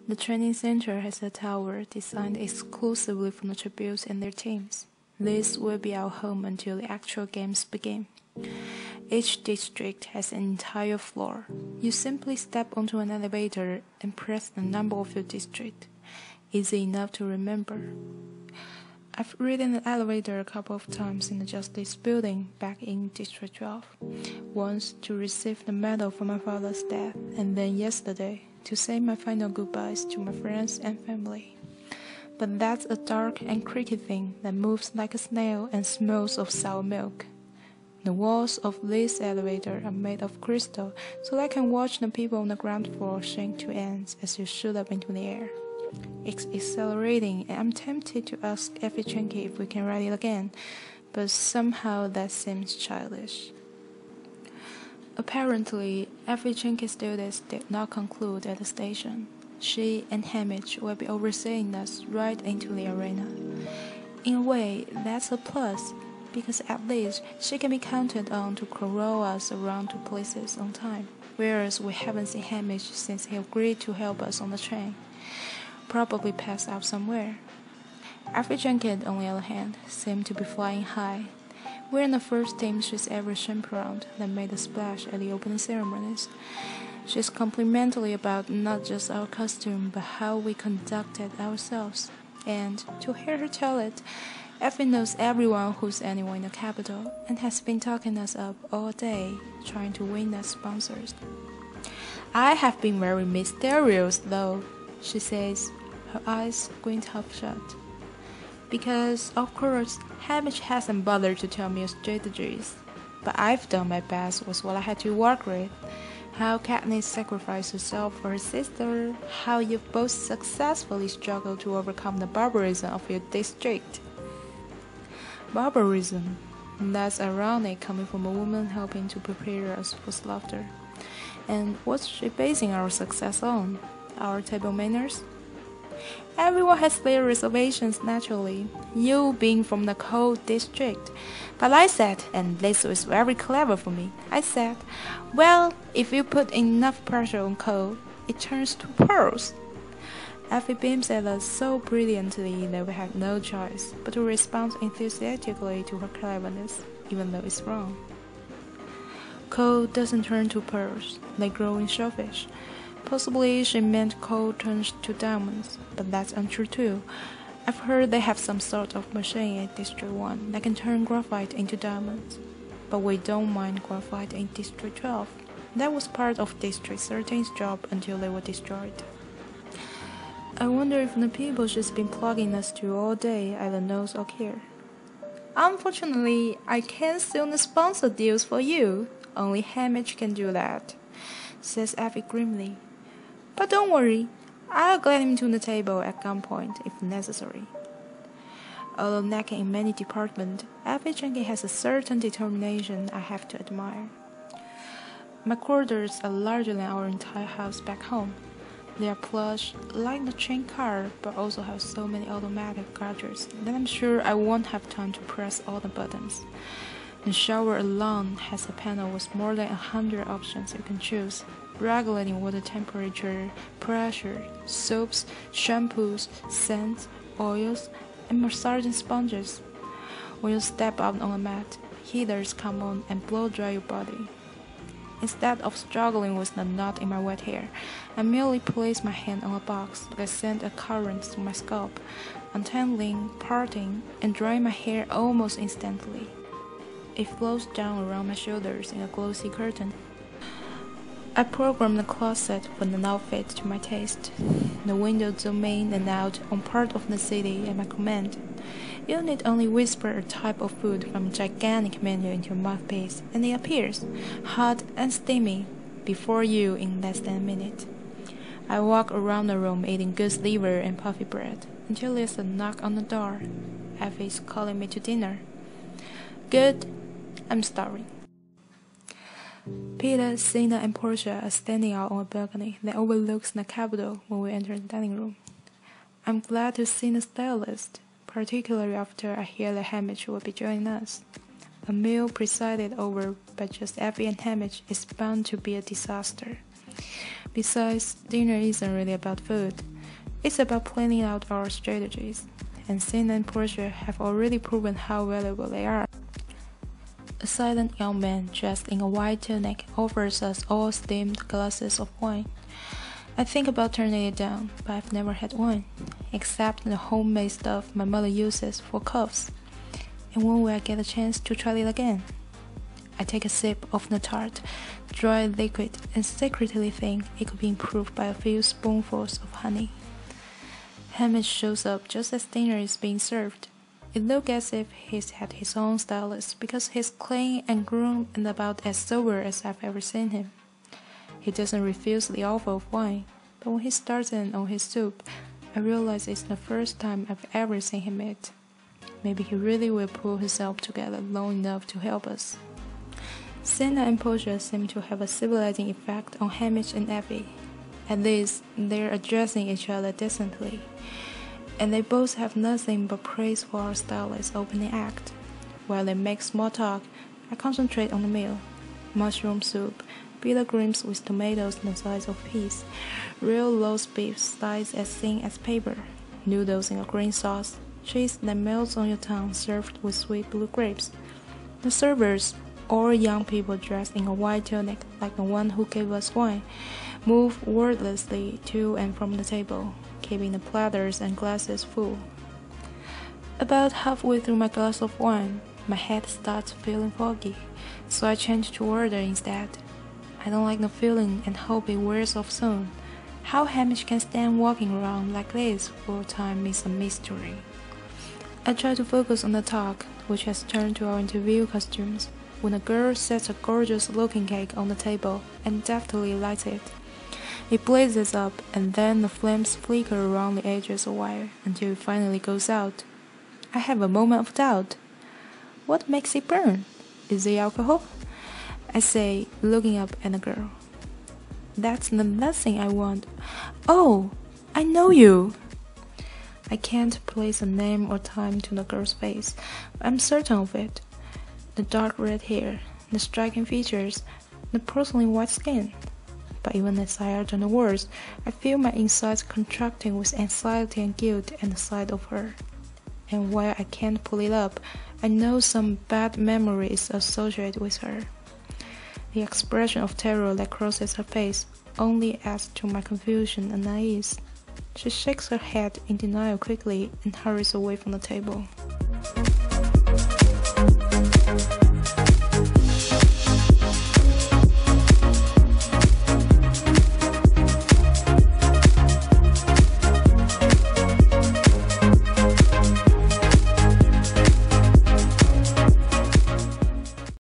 The training center has a tower designed exclusively for the tributes and their teams. This will be our home until the actual games begin. Each district has an entire floor. You simply step onto an elevator and press the number of your district. Easy enough to remember. I've ridden the elevator a couple of times in the Justice building back in District 12. Once to receive the medal for my father's death, and then yesterday to say my final goodbyes to my friends and family. But that's a dark and creaky thing that moves like a snail and smells of sour milk. The walls of this elevator are made of crystal, so I can watch the people on the ground floor shake to ends as you shoot up into the air. It's exhilarating, and I'm tempted to ask Effie Chenke if we can ride it again, but somehow that seems childish. Apparently, Effie Chenke's students did not conclude at the station. She and Hamish will be overseeing us right into the arena. In a way, that's a plus, because at least she can be counted on to corral us around to places on time, whereas we haven't seen Hamish since he agreed to help us on the train. Probably passed out somewhere. Effie Jenkins, on the other hand, seemed to be flying high. We're in the first team she's ever chaperoned that made a splash at the opening ceremonies. She's complimentary about not just our costume, but how we conducted ourselves. And to hear her tell it, Effie knows everyone who's anyone in the capital and has been talking us up all day, trying to win us sponsors. I have been very mysterious, though, she says, her eyes squint half shut. Because, of course, Hamish hasn't bothered to tell me your strategies. But I've done my best with what I had to work with. How Katniss sacrificed herself for her sister. How you've both successfully struggled to overcome the barbarism of your district. Barbarism. That's ironic coming from a woman helping to prepare us for slaughter. And what's she basing our success on? Our table manners? Everyone has their reservations naturally, you being from the cold district. But I said, and this was very clever for me, I said, well, if you put enough pressure on coal, it turns to pearls. Effie beams at us so brilliantly that we had no choice but to respond enthusiastically to her cleverness, even though it's wrong. Coal doesn't turn to pearls, they grow in shellfish. Possibly she meant coal turns to diamonds, but that's untrue too. I've heard they have some sort of machine in District 1 that can turn graphite into diamonds. But we don't mine graphite in District 12. That was part of District 13's job until they were destroyed. I wonder if the people she's been plugging us to all day either knows or care. Unfortunately, I can't seal the sponsor deals for you. Only Hamish can do that, says Effie grimly. But don't worry, I'll glide him to the table at gunpoint if necessary. Although lacking in many departments, Effie Jenkins has a certain determination I have to admire. My quarters are larger than our entire house back home. They are plush, like the train car, but also have so many automatic gadgets that I'm sure I won't have time to press all the buttons. The shower alone has a panel with more than 100 options you can choose, regulating water temperature, pressure, soaps, shampoos, scents, oils, and massaging sponges. When you step out on a mat, heaters come on and blow dry your body. Instead of struggling with the knot in my wet hair, I merely place my hand on a box that sends a current through my scalp, untangling, parting, and drying my hair almost instantly. It flows down around my shoulders in a glossy curtain. I programmed the closet for an outfit to my taste. The windows zoom in and out on part of the city at my command. You need only whisper a type of food from a gigantic menu into your mouthpiece, and it appears, hot and steamy, before you in less than a minute. I walk around the room eating goose liver and puffy bread, until there's a knock on the door. Effie's calling me to dinner. Good. I'm starving. Peter, Sina, and Portia are standing out on a balcony that overlooks the Capitol when we enter the dining room. I'm glad to see the stylist, particularly after I hear that Hamish will be joining us. A meal presided over by just Effie and Hamish is bound to be a disaster. Besides, dinner isn't really about food. It's about planning out our strategies, and Sin and Portia have already proven how valuable they are. A silent young man dressed in a white tunic offers us all steamed glasses of wine. I think about turning it down, but I've never had one, except the homemade stuff my mother uses for coughs. And when will I get a chance to try it again? I take a sip of the tart, dry liquid, and secretly think it could be improved by a few spoonfuls of honey. Hamish shows up just as dinner is being served. It looks as if he's had his own stylist because he's clean and groomed and about as sober as I've ever seen him. He doesn't refuse the offer of wine, but when he starts in on his soup, I realize it's the first time I've ever seen him eat. Maybe he really will pull himself together long enough to help us. Senna and Portia seem to have a civilizing effect on Hamish and Effie. At least, they're addressing each other decently, and they both have nothing but praise for our stylist's opening act. While they make small talk, I concentrate on the meal. Mushroom soup, bitter greens with tomatoes the size of peas, real roast beef sliced as thin as paper, noodles in a green sauce, cheese that melts on your tongue served with sweet blue grapes. The servers, all young people dressed in a white tunic like the one who gave us wine, move wordlessly to and from the table, keeping the platters and glasses full. About halfway through my glass of wine, my head starts feeling foggy, so I change to order instead. I don't like the feeling and hope it wears off soon. How Hamish can stand walking around like this full time is a mystery. I try to focus on the talk, which has turned to our interview costumes, when a girl sets a gorgeous-looking cake on the table and deftly lights it. It blazes up, and then the flames flicker around the edges a while until it finally goes out. I have a moment of doubt. What makes it burn? Is it alcohol? I say, looking up at the girl. That's the last thing I want. Oh, I know you! I can't place a name or time to the girl's face, but I'm certain of it. The dark red hair, the striking features, the porcelain white skin. But even as I utter the words, I feel my insides contracting with anxiety and guilt at the sight of her. And while I can't pull it up, I know some bad memory is associated with her. The expression of terror that crosses her face only adds to my confusion and unease. She shakes her head in denial quickly and hurries away from the table.